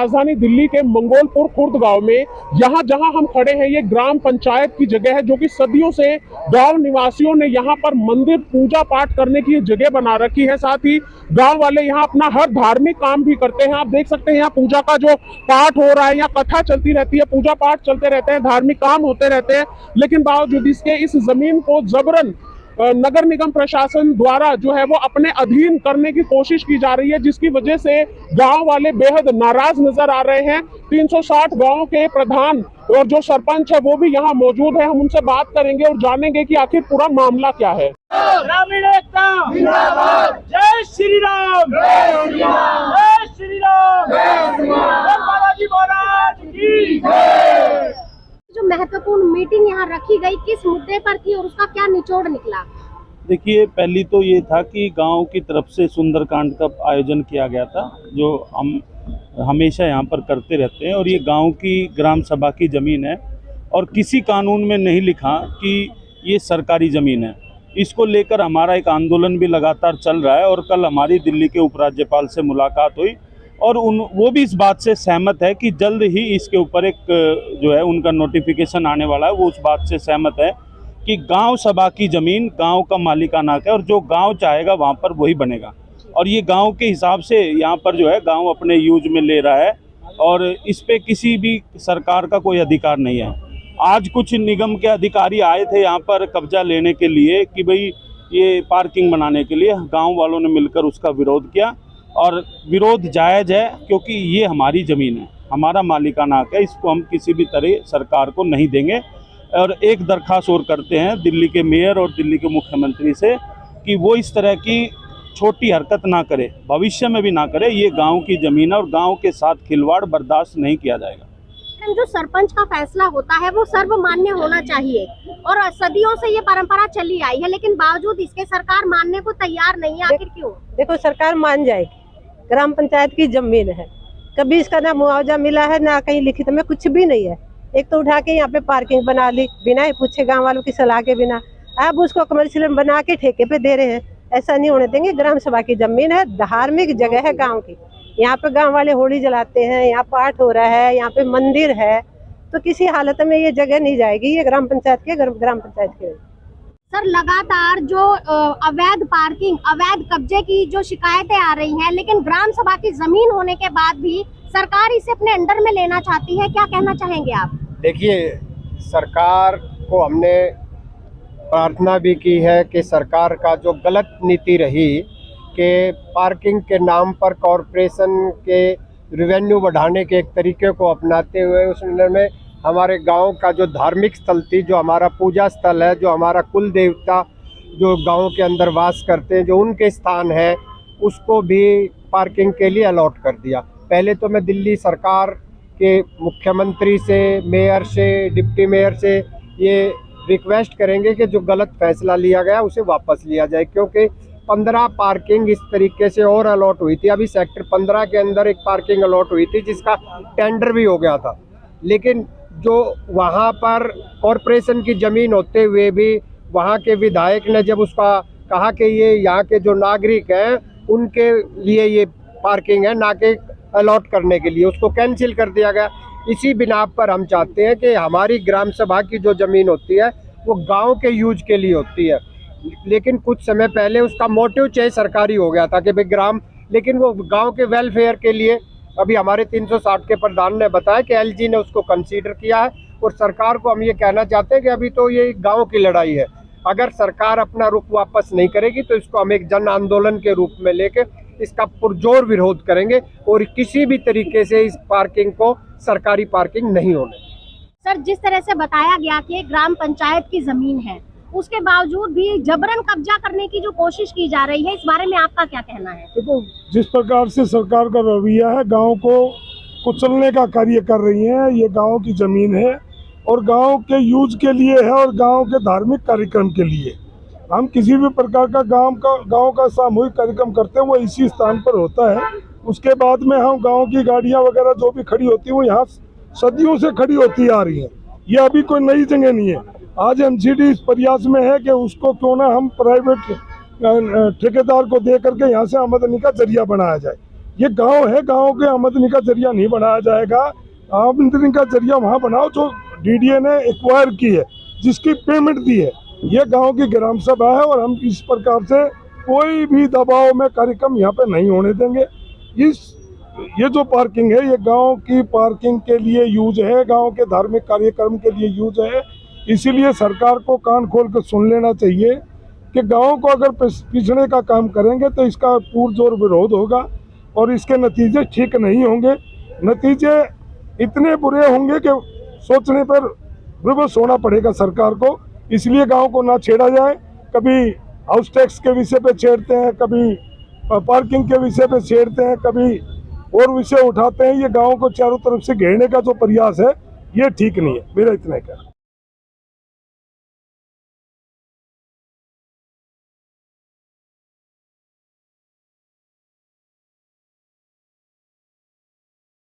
राजधानी दिल्ली के मंगोलपुर खुर्द गांव में। यहाँ जहां हम खड़े हैं ये ग्राम पंचायत की जगह है, जो कि सदियों से गांव निवासियों ने यहाँ पर मंदिर पूजा पाठ करने की जगह बना रखी है। साथ ही गांव वाले यहाँ अपना हर धार्मिक काम भी करते हैं। आप देख सकते हैं यहाँ पूजा का जो पाठ हो रहा है, यहाँ कथा चलती रहती है, पूजा पाठ चलते रहते हैं, धार्मिक काम होते रहते हैं। लेकिन बावजूद इसके इस जमीन को जबरन नगर निगम प्रशासन द्वारा जो है वो अपने अधीन करने की कोशिश की जा रही है, जिसकी वजह से गांव वाले बेहद नाराज नजर आ रहे हैं। 360 गांव के प्रधान और जो सरपंच है वो भी यहाँ मौजूद है। हम उनसे बात करेंगे और जानेंगे कि आखिर पूरा मामला क्या है। ग्रामीण एकता जिंदाबाद, जय श्री राम, जय श्री राम, जय श्री राम, जय श्री राम, बालाजी महाराज की जय। जो महत्वपूर्ण मीटिंग यहाँ रखी गई किस मुद्दे पर थी और उसका क्या निचोड़ निकला? देखिए, पहली तो ये था कि गांव की तरफ से सुंदरकांड का आयोजन किया गया था, जो हम हमेशा यहाँ पर करते रहते हैं। और ये गांव की ग्राम सभा की ज़मीन है और किसी कानून में नहीं लिखा कि ये सरकारी ज़मीन है। इसको लेकर हमारा एक आंदोलन भी लगातार चल रहा है। और कल हमारी दिल्ली के उपराज्यपाल से मुलाकात हुई और वो भी इस बात से सहमत है कि जल्द ही इसके ऊपर एक जो है उनका नोटिफिकेशन आने वाला है। वो उस बात से सहमत है कि गांव सभा की ज़मीन गांव का मालिकाना है और जो गांव चाहेगा वहां पर वही बनेगा। और ये गांव के हिसाब से यहाँ पर जो है गांव अपने यूज में ले रहा है और इस पे किसी भी सरकार का कोई अधिकार नहीं है। आज कुछ निगम के अधिकारी आए थे यहाँ पर कब्जा लेने के लिए कि भाई ये पार्किंग बनाने के लिए, गाँव वालों ने मिलकर उसका विरोध किया। और विरोध जायज़ है क्योंकि ये हमारी ज़मीन है, हमारा मालिकाना हक है, इसको हम किसी भी तरह सरकार को नहीं देंगे। और एक दरख्वास्त और करते हैं दिल्ली के मेयर और दिल्ली के मुख्यमंत्री से कि वो इस तरह की छोटी हरकत ना करे, भविष्य में भी ना करे। ये गांव की ज़मीन है और गांव के साथ खिलवाड़ बर्दाश्त नहीं किया जाएगा। जो सरपंच का फैसला होता है वो सर्वमान्य होना चाहिए और सदियों से ये परंपरा चली आई है, लेकिन बावजूद इसके सरकार मानने को तैयार नहीं है। आखिर क्यों? देखो, सरकार मान जाएगी, ग्राम पंचायत की जमीन है, कभी इसका ना मुआवजा मिला है ना कहीं लिखित में कुछ भी नहीं है। एक तो उठा के यहाँ पे पार्किंग बना ली बिना ही पूछे, गांव वालों की सलाह के बिना। अब उसको कमर्शियल बना के ठेके पे दे रहे हैं। ऐसा नहीं होने देंगे। ग्राम सभा की जमीन है, धार्मिक जगह है गांव की। यहाँ पे गांव वाले होली जलाते हैं, यहाँ पाठ हो रहा है, यहाँ पे मंदिर है, तो किसी हालत में ये जगह नहीं जाएगी। ये ग्राम पंचायत के सर, लगातार जो अवैध पार्किंग, अवैध कब्जे की जो शिकायतें आ रही हैं, लेकिन ग्राम सभा की जमीन होने के बाद भी सरकार इसे अपने अंडर में लेना चाहती है। क्या कहना चाहेंगे आप? देखिए, सरकार को हमने प्रार्थना भी की है कि सरकार का जो गलत नीति रही कि पार्किंग के नाम पर कॉरपोरेशन के रेवेन्यू बढ़ाने के एक तरीके को अपनाते हुए उसने हमारे गांव का जो धार्मिक स्थल थी, जो हमारा पूजा स्थल है, जो हमारा कुल देवता जो गांव के अंदर वास करते हैं, जो उनके स्थान है, उसको भी पार्किंग के लिए अलॉट कर दिया। पहले तो मैं दिल्ली सरकार के मुख्यमंत्री से, मेयर से, डिप्टी मेयर से ये रिक्वेस्ट करेंगे कि जो गलत फैसला लिया गया उसे वापस लिया जाए, क्योंकि 15 पार्किंग इस तरीके से और अलॉट हुई थी। अभी सेक्टर 15 के अंदर एक पार्किंग अलॉट हुई थी जिसका टेंडर भी हो गया था, लेकिन जो वहाँ पर कॉरपोरेशन की ज़मीन होते हुए भी वहाँ के विधायक ने जब उसका कहा कि ये यहाँ के जो नागरिक हैं उनके लिए ये पार्किंग है, ना कि अलॉट करने के लिए, उसको कैंसिल कर दिया गया। इसी बिना पर हम चाहते हैं कि हमारी ग्राम सभा की जो ज़मीन होती है वो गांव के यूज के लिए होती है, लेकिन कुछ समय पहले उसका मोटिव चाहे सरकारी हो गया था कि भाई ग्राम, लेकिन वो गांव के वेलफेयर के लिए। अभी हमारे 360 के प्रधान ने बताया कि एलजी ने उसको कंसीडर किया है और सरकार को हम ये कहना चाहते हैं कि अभी तो ये गांव की लड़ाई है। अगर सरकार अपना रुख वापस नहीं करेगी तो इसको हम एक जन आंदोलन के रूप में लेके इसका पुरजोर विरोध करेंगे और किसी भी तरीके से इस पार्किंग को सरकारी पार्किंग नहीं होने। सर, जिस तरह से बताया गया कि ग्राम पंचायत की जमीन है, उसके बावजूद भी जबरन कब्जा करने की जो कोशिश की जा रही है, इस बारे में आपका क्या कहना है? देखो, जिस प्रकार से सरकार का रवैया है, गांव को कुचलने का कार्य कर रही है। ये गांव की जमीन है और गांव के यूज के लिए है और गांव के धार्मिक कार्यक्रम के लिए। हम किसी भी प्रकार का गांव का सामूहिक कार्यक्रम करते हैं वो इसी स्थान पर होता है। उसके बाद में हम गांव की गाड़ियां वगैरह जो भी खड़ी होती है वो यहाँ सदियों से खड़ी होती आ रही हैं। ये अभी कोई नई जगह नहीं है। आज एमसीडी इस प्रयास में है कि उसको क्यों ना हम प्राइवेट ठेकेदार को दे करके यहाँ से आमदनी का जरिया बनाया जाए। ये गांव है, गांव के आमदनी का जरिया नहीं बनाया जाएगा। आमदनी का जरिया वहाँ बनाओ जो डीडीए ने एक्वायर की है, जिसकी पेमेंट दी है। ये गांव की ग्राम सभा है और हम इस प्रकार से कोई भी दबाव में कार्यक्रम यहाँ पे नहीं होने देंगे। ये जो पार्किंग है ये गांव की पार्किंग के लिए यूज है, गांव के धार्मिक कार्यक्रम के लिए यूज है। इसीलिए सरकार को कान खोल कर सुन लेना चाहिए कि गांव को अगर पिछड़े का काम करेंगे तो इसका पुरजोर विरोध होगा और इसके नतीजे ठीक नहीं होंगे। नतीजे इतने बुरे होंगे कि सोचने पर विवश होना पड़ेगा सरकार को। इसलिए गांव को ना छेड़ा जाए। कभी हाउस टैक्स के विषय पे छेड़ते हैं, कभी पार्किंग के विषय पे छेड़ते हैं, कभी और विषय उठाते हैं। ये गांव को चारों तरफ से घेरने का जो प्रयास है ये ठीक नहीं है। मेरा इतना ही कहना।